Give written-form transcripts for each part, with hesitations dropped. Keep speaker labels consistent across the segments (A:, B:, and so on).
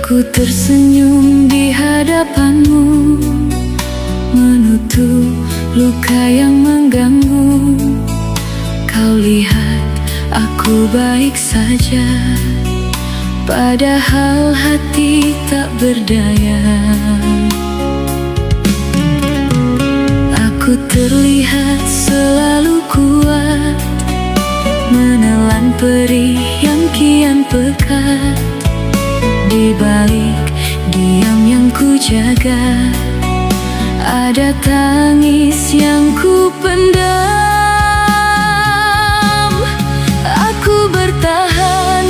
A: Ku tersenyum di hadapanmu, menutup luka yang mengganggu. Kau lihat aku baik saja, padahal hati tak berdaya. Aku terlihat selalu kuat, menelan perih yang kian pekat. Di balik diam yang ku jaga, ada tangis yang ku pendam. Aku bertahan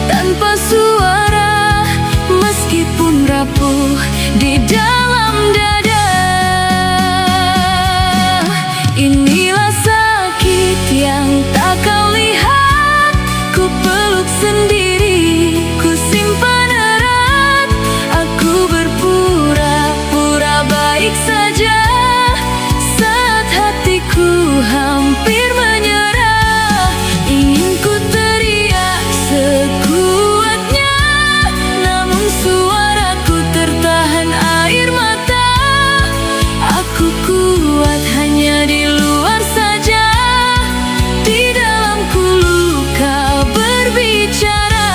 A: tanpa suara, meskipun rapuh di dalam dada. Inilah sakit yang tak kau lihat, ku peluk sendiri, ku simpan erat. Aku berpura-pura baik saja saat hatiku hampir menyerah. Ingin ku teriak sekuatnya, namun suaraku tertahan air mata. Aku kuat hanya di luar saja, di dalamku luka berbicara.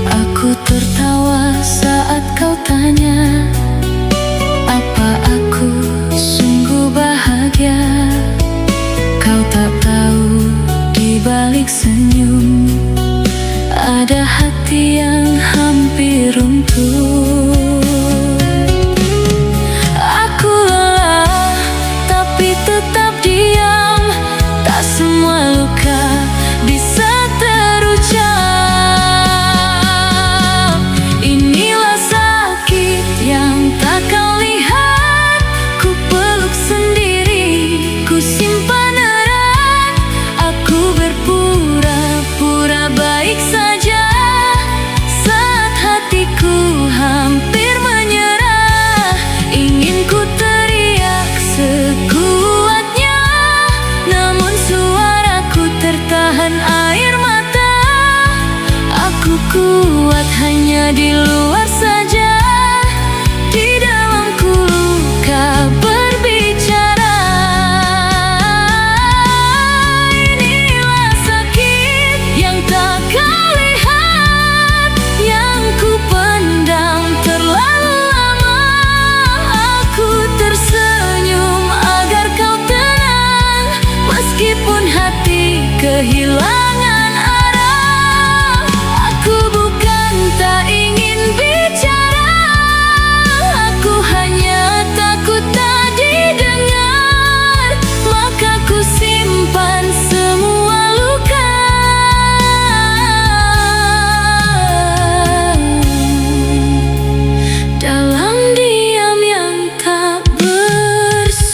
A: Aku tertawa saat kau tanya, apa aku sungguh bahagia? Kau tak tahu di balik senyum ada hati yang hampir runtuh. Aku lelah tapi tetap diam, tak semua luka bisa terucap. Inilah sakit yang tak kau lihat, ku peluk sendiri, ku simpan erat. Aku berpura-pura baik saja saat hatiku hampir menyerah. Ingin ku teriak sekuatnya, namun suaraku tertahan air mata. Aku kuat hanya di luar saja, di dalamku luka berbicara. Inilah sakit yang tak kau lihat, yang ku pendam terlalu lama. Aku tersenyum agar kau tenang, meskipun hati kehilangan arah. Aku bukan tak ingin bicara, aku hanya takut tak didengar. Maka ku simpan semua luka dalam diam yang tak bersuara.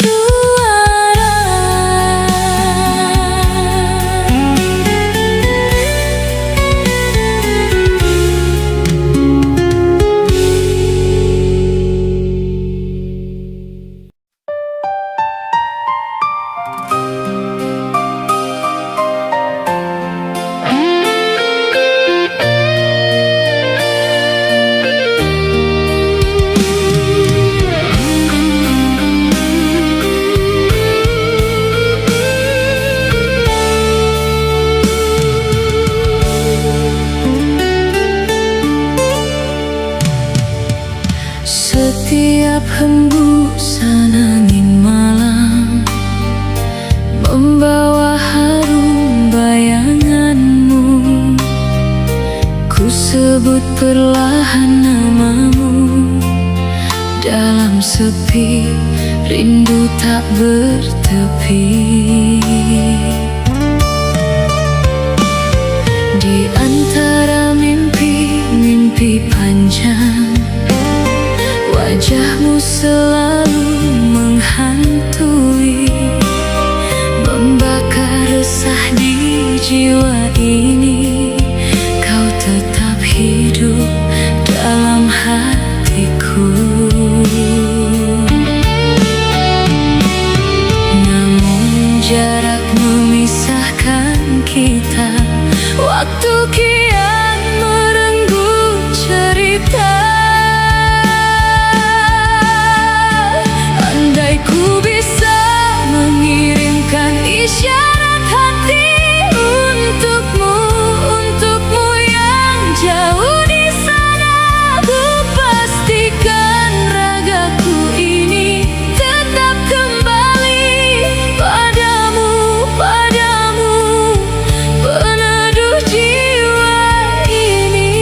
A: Setiap hembusan angin malam membawa harum bayanganmu. Ku sebut perlahan namamu dalam sepi rindu tak bertepi. Di antara mimpi-mimpi panjang, wajahmu selalu menghantui, membakar resah di jiwa ini. Kau tetap hidup dalam hatiku. Namun jarak memisahkan kita, waktu kian merenggut cerita. Andai ku bisa mengirimkan isyarat hati untukmu, untukmu yang jauh di sana, ku pastikan ragaku ini tetap kembali padamu, padamu, peneduh jiwa ini.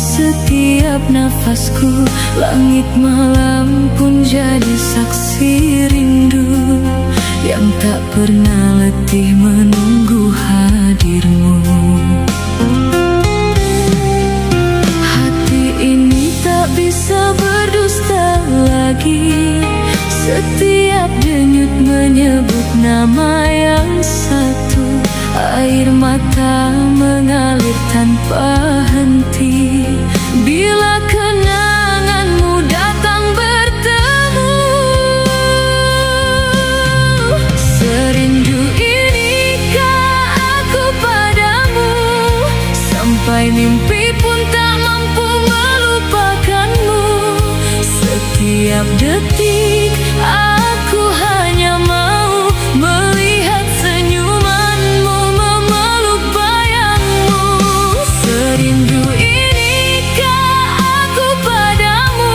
A: setiap nafasku. Langit malam pun jadi saksi rindu yang tak pernah letih menunggu hadirmu. Hati ini tak bisa berdusta lagi. Setiap denyut menyebut nama yang satu. Air mata mengalir tanpa henti bila kenanganmu datang bertemu. Serindu inikah aku padamu, sampai mimpi pun tak mampu melupakanmu. Setiap detik aku hanya mau melihat senyumanmu, memeluk bayangmu. Serindu inikah aku padamu,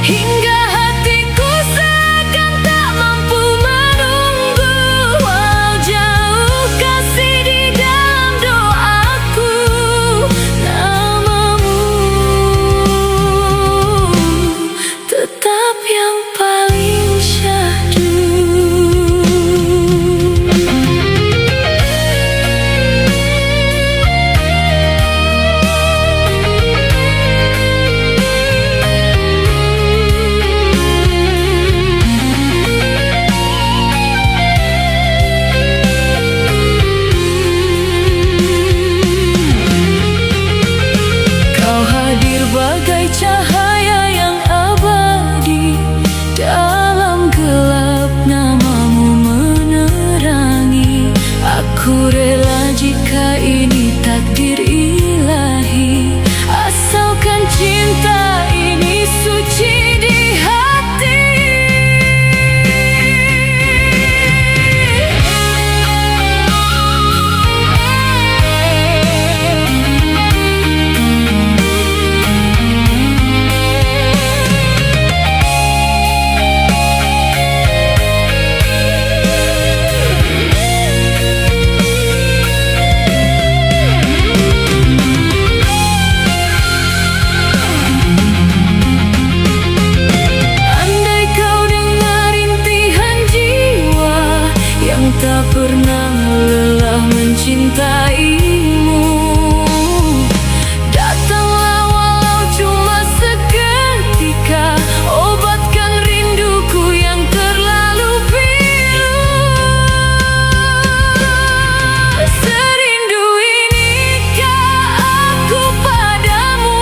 A: hingga hatiku seakan tak mampu menunggu. Walau jauh kasih di dalam doaku, namamu tetap yang paling syahdu. Kau hadir bagai cahaya yang abadi dalam gelap, namamu menerangi. Aku rela jika ini takdir ilahi, asalkan cinta ini suci di hati. Andai kau dengar rintihan jiwa yang tak pernah lelah mencintaimu, datanglah walau cuma seketika, obatkan rinduku yang terlalu pilu. Serindu inikah aku padamu,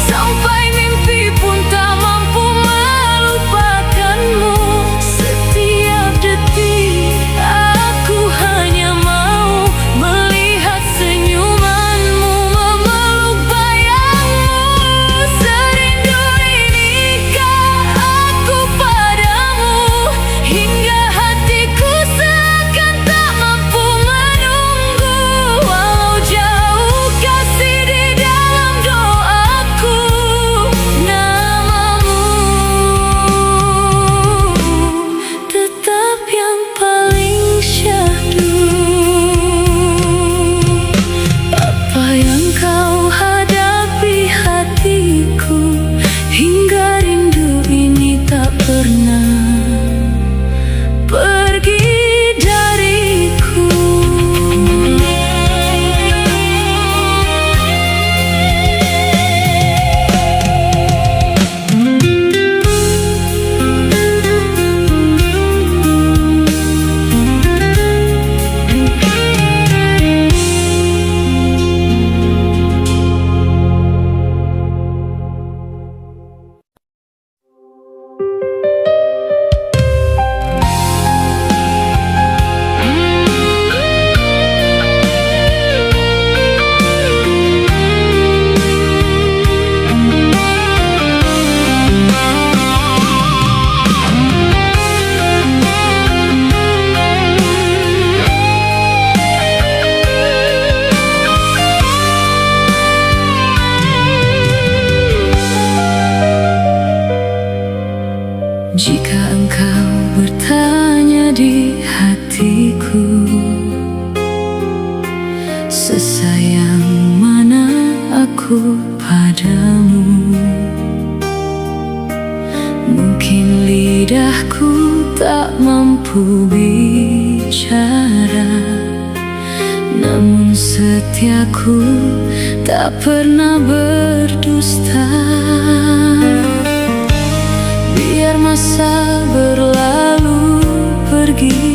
A: sampai mimpi pun tak mampu melupakanmu. Setiap detik aku hanya mau melihat senyumanmu, memeluk bayangmu. Serindu inikah aku padamu, hingga hatiku seakan tak mampu menunggu. Walau jauh kasih di dalam doaku, namamu tetap yang paling syahdu. Apa yang kau hadapi hatiku, hingga rindu ini tak pernah pergi dariku. Jika engkau bertanya di hatiku, sesayang mana aku padamu. Lidahku tak mampu bicara, namun setiaku tak pernah berdusta. Biar masa berlalu pergi,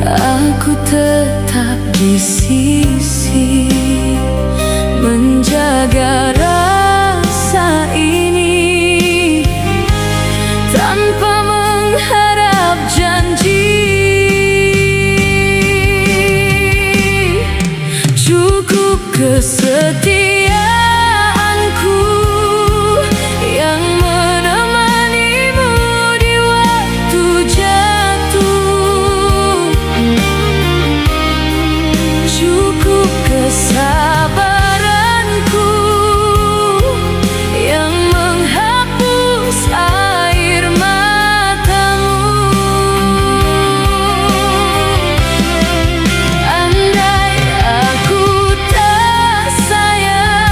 A: aku tetap di sisi, menjaga rasa ini tanpa mengharap janji. Cukup kesetiaanku yang menemanimu di waktu jatuh. Cukup kesabaranku yang menghapus air matamu. Andai aku tak sayang,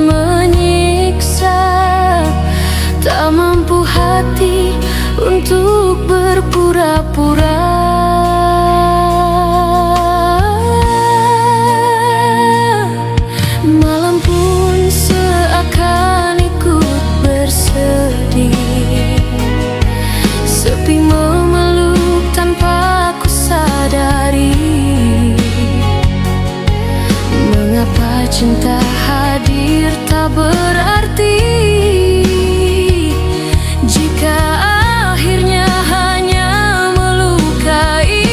A: menyiksa. Tak mampu hati untuk berpura-pura. Malam pun seakan ikut bersedih, sepi memeluk tanpa ku sadari. Mengapa cinta hadir tak berarti, jika akhirnya hanya melukai.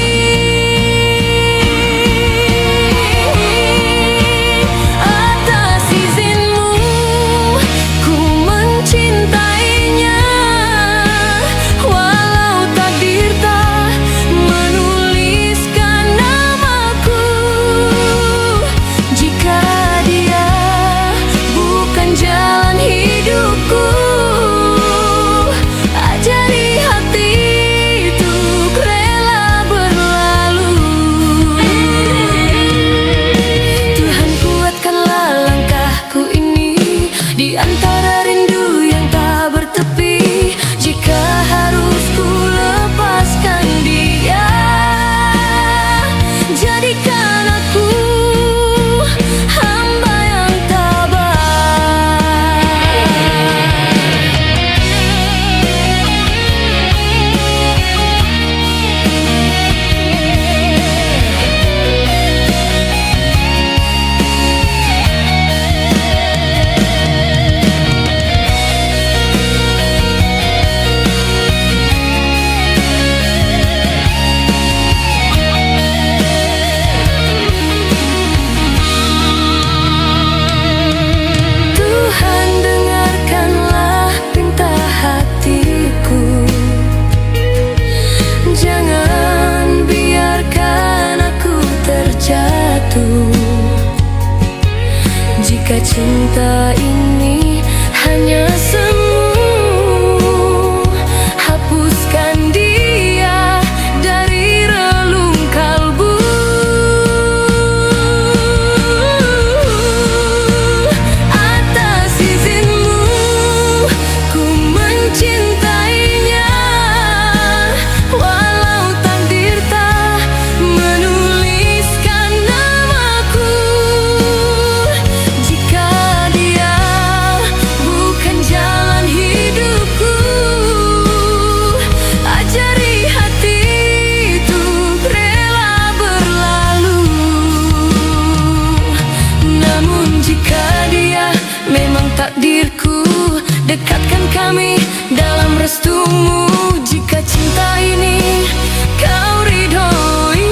A: Atas izinmu ku mencintainya, walau takdir tak menuliskan namaku. Jika dia bukan jalan hidupku, ajari hati untuk rela berlalu. Tuhan, kuatkanlah langkahku ini di antara rindu yang tak bertepi. Jika harus ku lepaskan dia, jadikan aku hamba yang tabah. Tuhan, dengarkanlah pinta hatiku. Jangan biarkan aku terjatuh. Jika cinta ini hanya semu, hapuskan dia dari relung kalbu. Atas izinmu ku mencintainya, walau takdir tak menuliskan namaku. Jika dia bukan jalan hidupku, ajari hati untuk rela berlalu. Namun jika dia memang takdirku, dekatkan kami dalam restumu. Jika cinta ini kau ridhoi,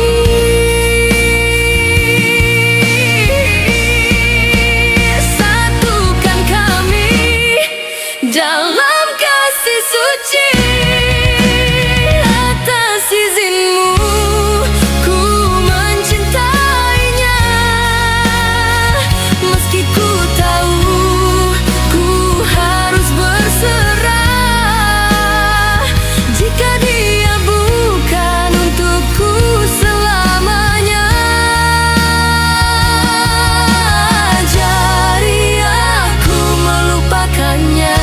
A: satukan kami dalam kasih suci. Atas izinmu ku mencintainya, meski ku tahu ku harus berserah. Jika dia bukan untukku selamanya, ajari aku melupakannya.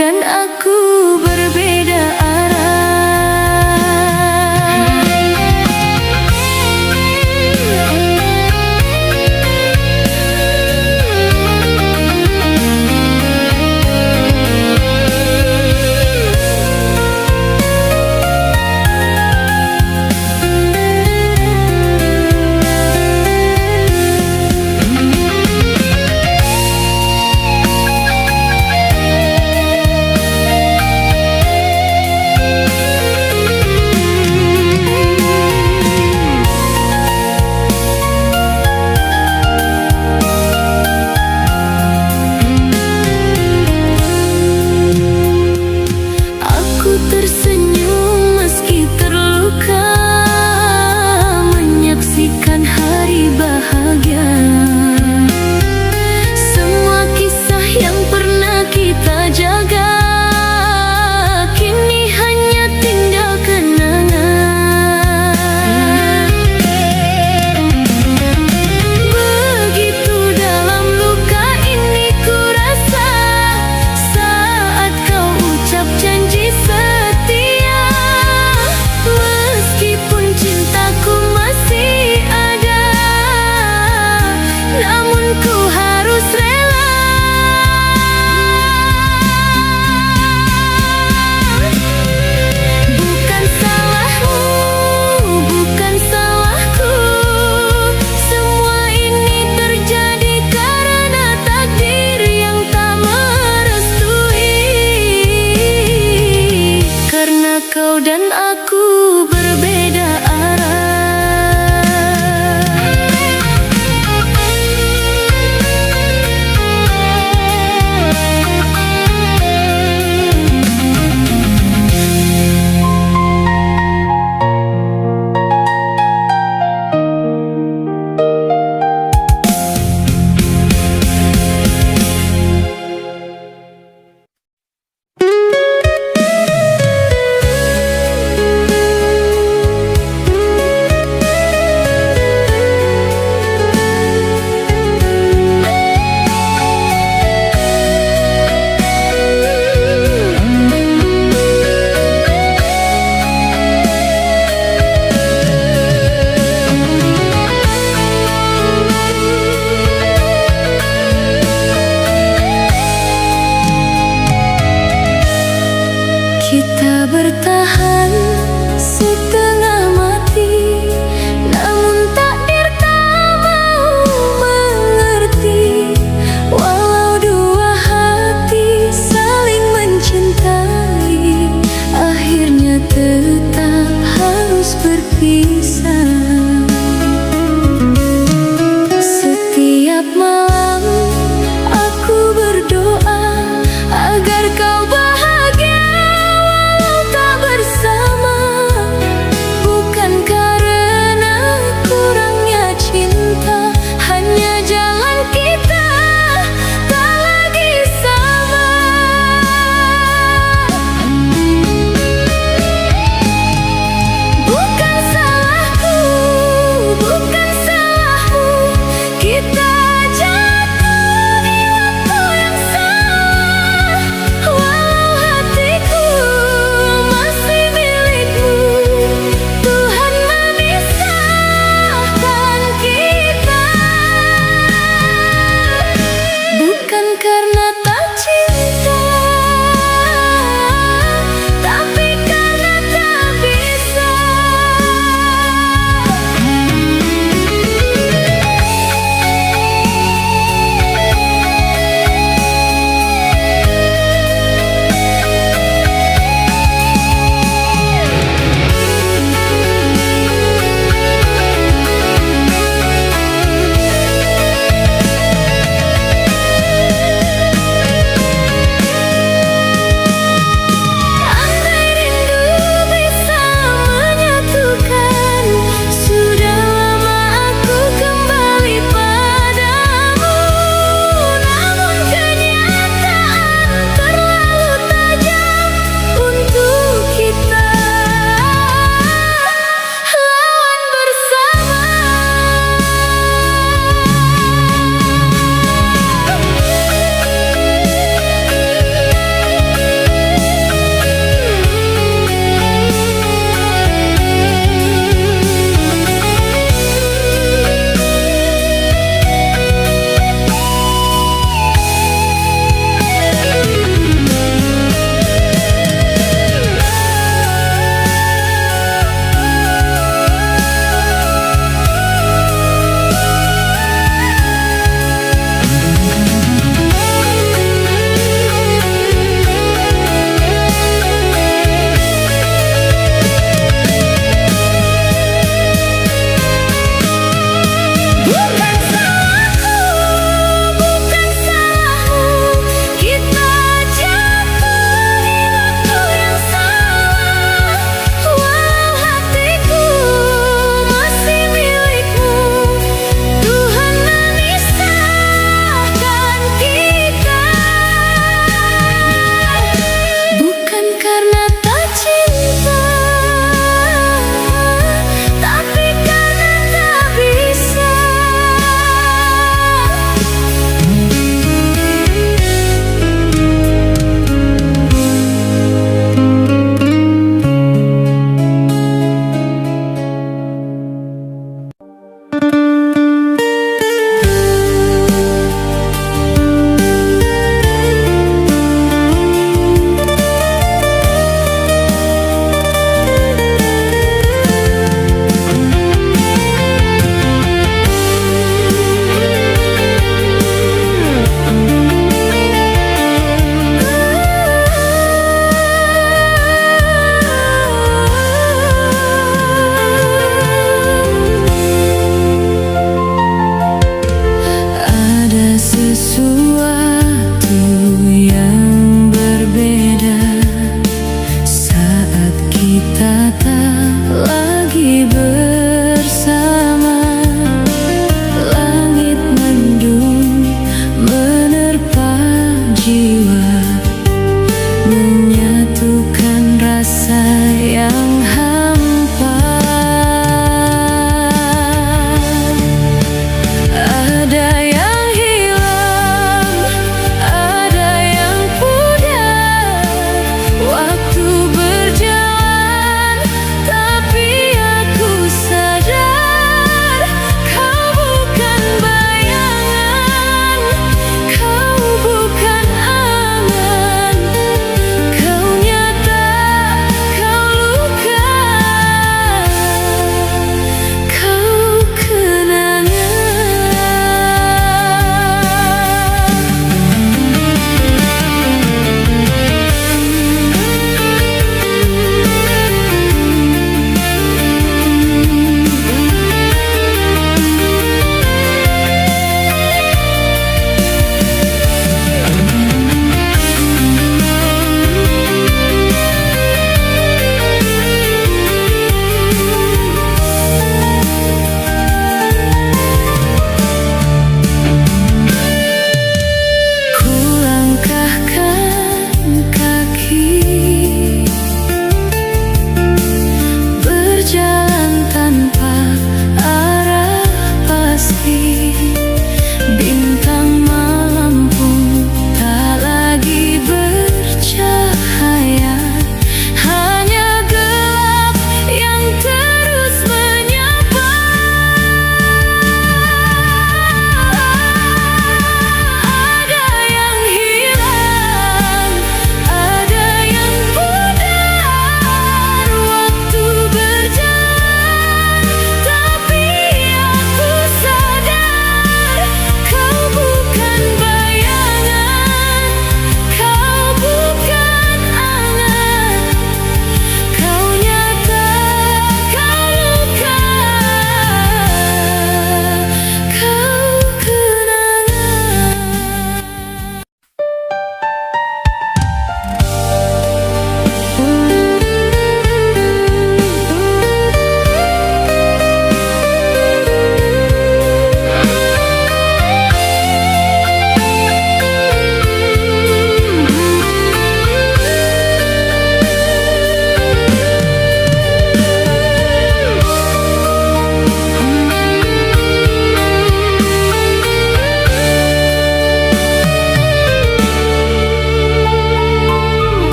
A: dan aku berbeda tersenyum meski terluka, menyaksikan hari bahagia. Semua kisah yang pernah kita jaga kini hanya tinggal kenangan. Begitu dalam luka ini ku rasa saat kau ucap janji setia. Meskipun cintaku masih ada, namun ku harus rela. Bukan salahmu, bukan salahku, semua ini terjadi karena takdir yang tak merestui. Karena kau dan aku berbeda arah. Kita bertahan setengah mati, namun takdir tak mau mengerti. Walau dua hati saling mencintai, akhirnya tetap harus berpisah. Setiap malam aku berdoa agar kau bahagia walau tak bersama.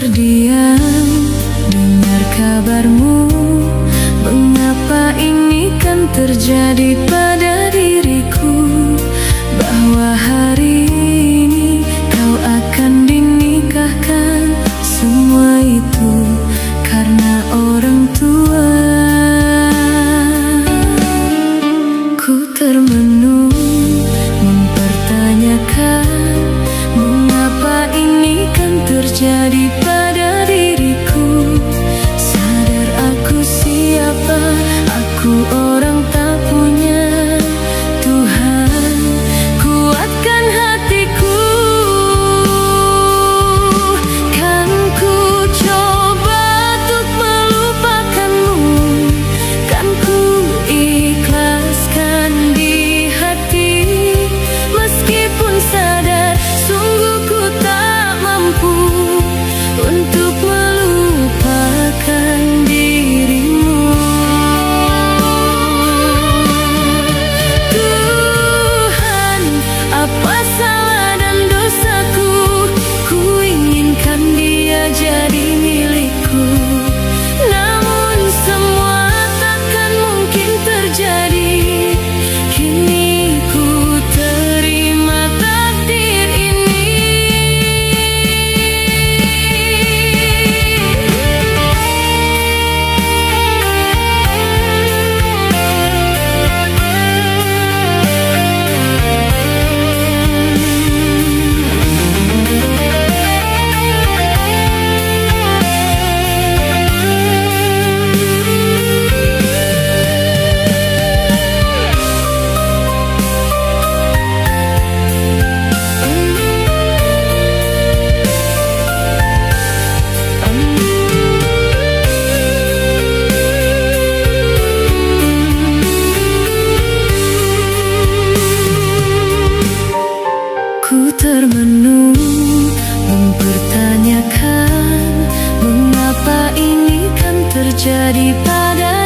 A: terdiam dengar kabarmu. Mengapa ini kan terjadi pada diriku, bahwa hari ini kau akan dinikahkan. Semua itu karena orang tua. Ku termenung mempertanyakan, mengapa ini kan terjadi pada diriku. Sadar aku siapa, aku orang tak punya. Tuhan, kuatkan hatiku. Kan ku coba untuk melupakanmu, kan ku ikhlaskan di hati. Meskipun sadar sungguh ku tak mampu untuk melupakan dirimu. Tuhan, apa salah dan dosaku? Ku inginkan dia jadi milikku, namun semua takkan mungkin terjadi. Kini ku terima takdir ini. Ku termenung mempertanyakan, mengapa ini kan terjadi pada